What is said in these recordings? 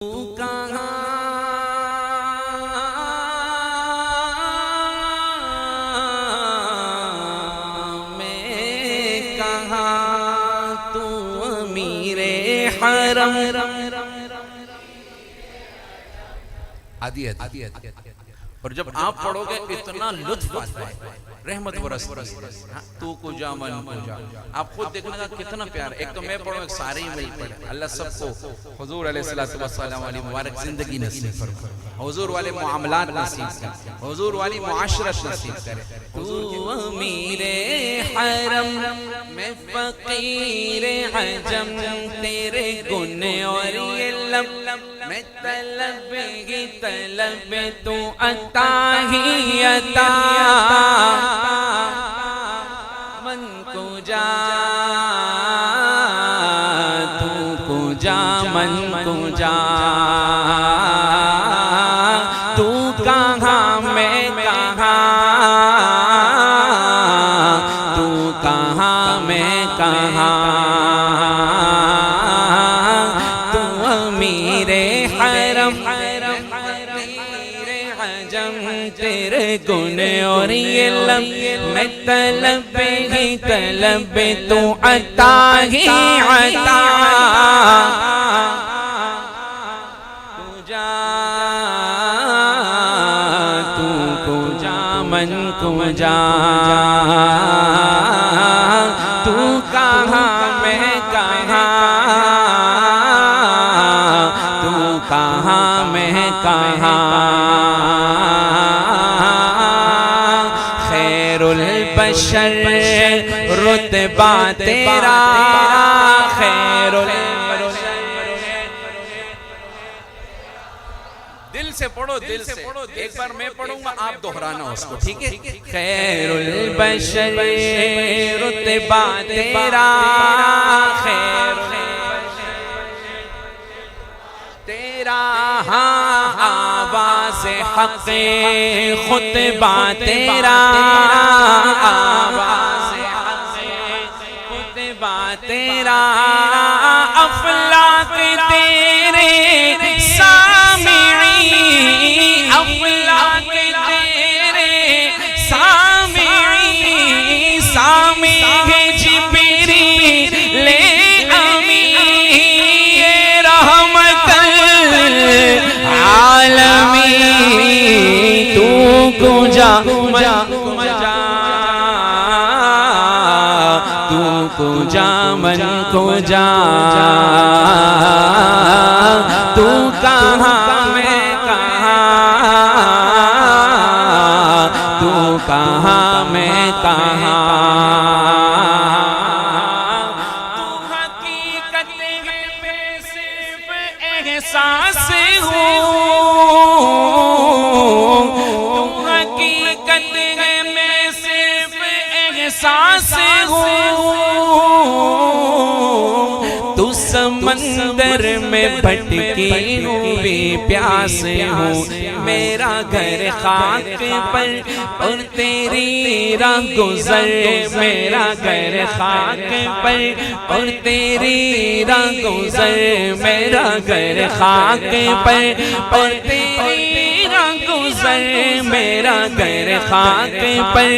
تو کہاں میں کہاں تو امیر حرم آدھی اور جب آپ پڑھو گے اتنا لطف آتا ہے رحمت برستی تو کو جا من کو جا آپ خود دیکھنے کا کتنا پیار. ایک تو میں پڑھوں ایک سارے ہی مل پڑھے. اللہ سب کو حضور علیہ السلام والی مبارک زندگی نصیب فرمائے, حضور والے معاملات نصیب کرے, حضور والی معاشرت نصیب کرے. تو امیر حرم میں فقیر عجم تیرے گن اور یہ لب میں طلب ہی طلب تو عطا ہی عطا من کو جا تو کو جا من کو جا تو کہاں میں کہاں تو کہاں میں کہاں تو امیر حرم تیرے گن اور یہ لب میں طلب ہی طلب تو عطا ہی عطا کو جا تو کو جا من کو جا تو کہاں میں کہاں تو کہاں میں کہاں البشر رتبہ تیرا خیر البشر. دل سے پڑھو, دل سے ایک بار میں پڑھوں گا آپ دہرانا اس کو, ٹھیک ہے؟ خیر البشر رتبہ تیرا خیر تیرا آواز حق خطبہ تیرا آواز حق خطبہ تیرا افلاک تیرے سامعی افلاک تیرے سامعی سامع جبریل لے عالمی تو کو جا من جا تو کو جا من کو جا تو کہاں میں کہاں تو کہاں میں کہاں احساس ہوں تو حقیقت ہے میں صرف احساس ہوں تو سمندر میں بھٹکی ہوئی پیاس ہوں میرا گھر خاک پر اور تیری راہ گزر میرا گھر خاک پر اور تیری راہ گزر میرا گھر خاک پر اور تیری راہ گزر میرا گھر خاک پر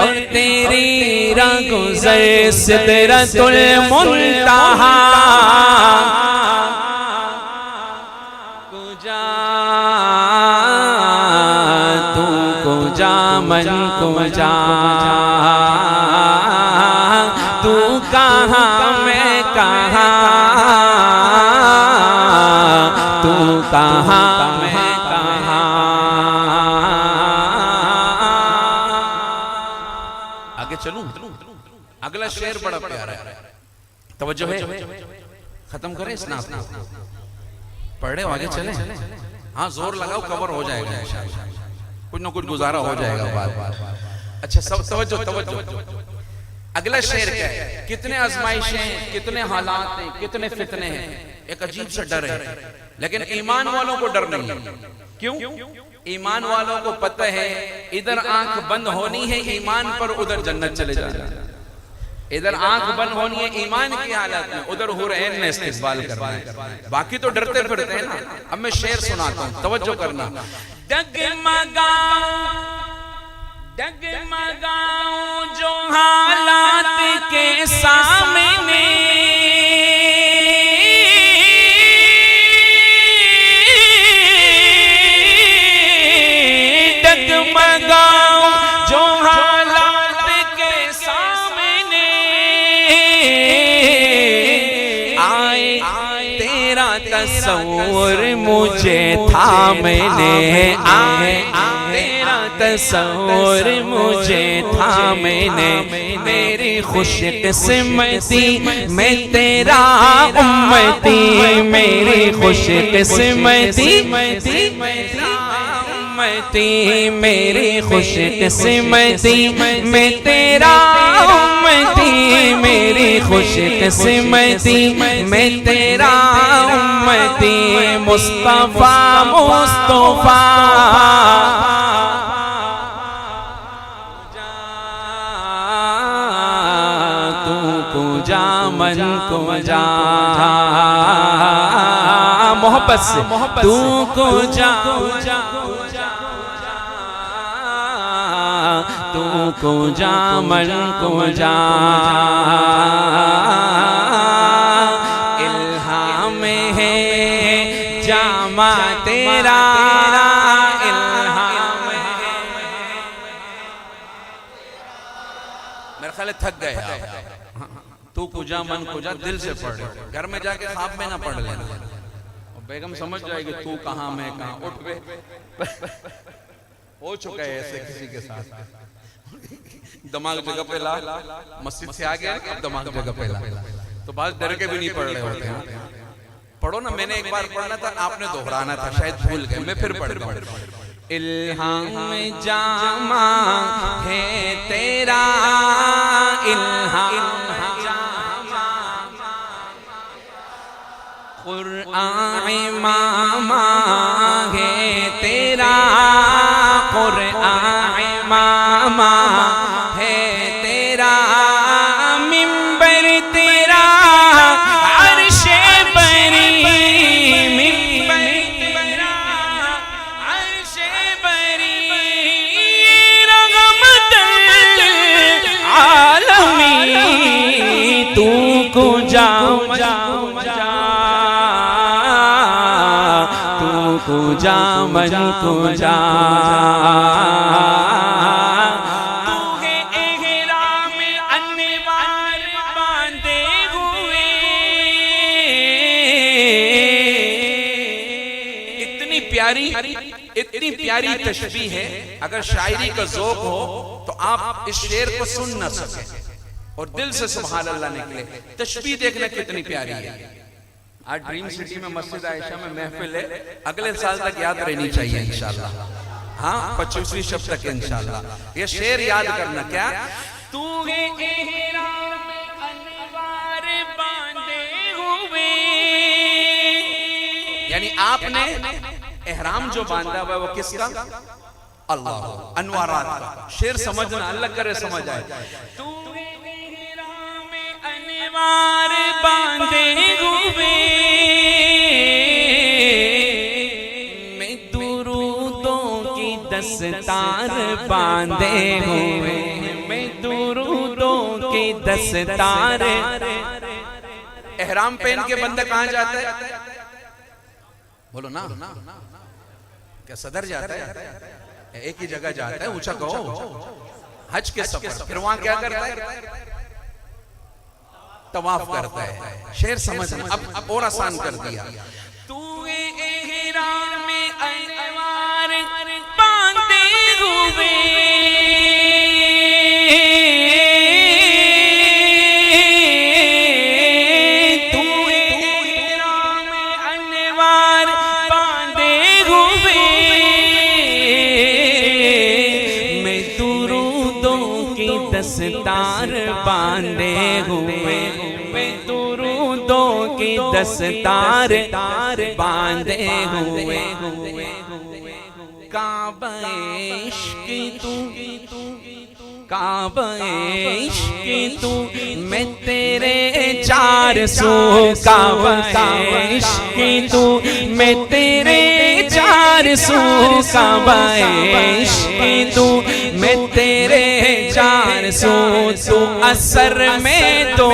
اور تیری راہ گزر سدرۃ المنتہا کو جا تو کو جا من کو جا تو کہاں میں کہاں تو کہاں میں کہاں. آگے چلوں, اگلا شعر بڑا پیارا ہے, توجہ ہے, ختم کریں اس ناس کو, پڑھ رہے ہو آگے چلیں, ہاں زور لگاؤ کور ہو جائے گا انشاءاللہ, کچھ نہ کچھ گزارا ہو جائے گا بعد. اچھا سب توجہ. اگلا شعر کیا ہے؟ کتنے آزمائشیں ہیں, کتنے حالات ہیں, کتنے فتنے ہیں, ایک عجیب سا ڈر ہے, لیکن ایمان والوں کو ڈر نہیں ہے. کیوں؟ ایمان والوں کو پتہ ہے ادھر آنکھ بند ہونی ہے ایمان پر, ادھر جنت چلے جانا. ادھر آنکھ بند ہونی ہے ایمان کی حالت میں، ادھر حور عین نے استقبال کرنا ہے، باقی تو ڈرتے پھرتے ہیں نا۔ اب میں شعر سناتا ہوں، توجہ کرنا۔ ڈگمگاؤں جو حالات کے سامنے، ڈگمگاؤں جو حالات کے سامنے، آئے تیرا تصور مجھے تھامنے، آئے تصور مجھے تھامنے، میری خوش قسمتی میں تیرا امتی، میری خوش قسمتی میری خوش قسمتی میں تیرا امتی، میری خوش قسمتی میں تیرا امتی، مصطفیٰ مصطفیٰ من کو جا، محبت سے تو کو جا، تو کو جا من کو جا، الہام ہے جامع تیرا، الہام ہے۔ میرے خیال تھک گئے آپ، تو کجا من کجا دل سے پڑھ لے، گھر میں جا کے خواب میں نہ پڑھ لینا، بیگم سمجھ جائے گی تو کہاں میں کہاں، اٹھ بے ہو چکا ہے ایسے کسی کے ساتھ، دماغ جگہ پہ لا، مسجد سے آگیا اب دماغ جگہ پہ لا، تو بعض ڈر کے بھی نہیں پڑھ رہے ہوتے ہیں۔ پڑھو نا، میں نے ایک بار پڑھنا تھا، آپ نے دہرانا تھا، شاید بھول گئے، میں پھر پڑھ دوں۔ الہام جامع ہے تیرا، الہام قرآن امامہ ہے تیرا، قرآن امامہ ہے تیرا، منبر تیرا عرش بری، منبر تیرا عرش بری، رحمت للعالمین، تو کو جا کو جا من کو جا، تو ہے احرام انوار باندھے ہوئے، اتنی پیاری تشبیہ ہے، اگر شاعری کا ذوق ہو تو آپ اس شعر کو سن نہ سکیں اور دل سے سبحان اللہ نکلے۔ تشبیہ دیکھنا کتنی پیاری ہے۔ آج ڈریم سٹی میں مسجد عائشہ میں محفل ہے، اگلے سال تک یاد رہنی چاہیے انشاءاللہ، ہاں 25ویں شب تک انشاءاللہ۔ یہ شعر یاد کرنا، کیا تو ہے احرام انوار باندھے ہوئے، یعنی آپ نے احرام جو باندھا ہوا ہے وہ کس کا؟ اللہ، انوارات کا۔ شعر سمجھنا، اللہ کرے سمجھ آئے۔ تو ہے احرام انوار باندھے ہوئے، میں درودوں کی دستار باندھے ہوئے، میں درودوں کی دستار۔ احرام پہن کے بندہ کہاں جاتا ہے؟ بولو نا، کیا صدر جاتا ہے؟ ایک ہی جگہ جاتا ہے، اونچا کہو، حج کے سفر۔ پھر وہاں کیا کرتا ہے؟ طواف کرتا ہے۔ شعر سمجھنا، اب اور آسان کر دیا۔ تو احرام انوار باندھے ہوئے، تو احرام انوار باندھے ہوئے، میں درودوں کی دستار باندھے ہوئے، درودوں کی دستار باندھے ہوئے، کعبہ عشق تو کعبہ عشق تو میں تیرے چار سو کعبہ عشق تو میں تیرے چار سو کعبہ عشق تو میں تیرے چار سو تو اثر میں تو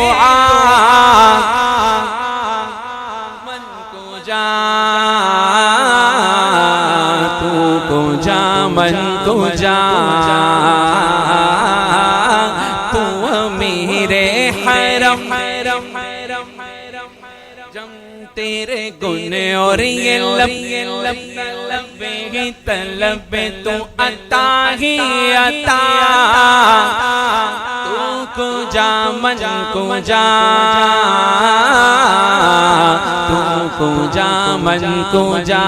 من کو جا تو کو جا من کو جا تو میرے حرم جم تیرے گنے اور یہ لب ہی طلب تو عطا ہی عطا تو کو جا من کو جا تو کو جا من کو جا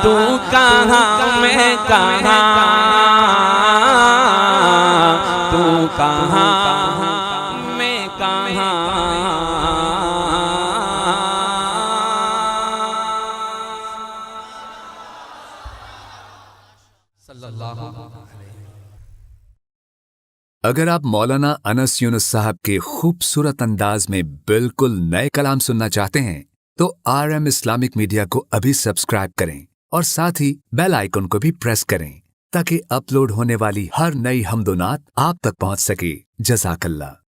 تو کہاں میں کہاں تو کہاں میں کہاں صلی اللہ علیہ وسلم. اگر آپ مولانا انس یونس صاحب کے خوبصورت انداز میں بالکل نئے کلام سننا چاہتے ہیں تو RM اسلامک میڈیا کو ابھی سبسکرائب کریں اور ساتھ ہی بیل آئیکن کو بھی پریس کریں تاکہ اپلوڈ ہونے والی ہر نئی حمد و نعت آپ تک پہنچ سکے. جزاک اللہ.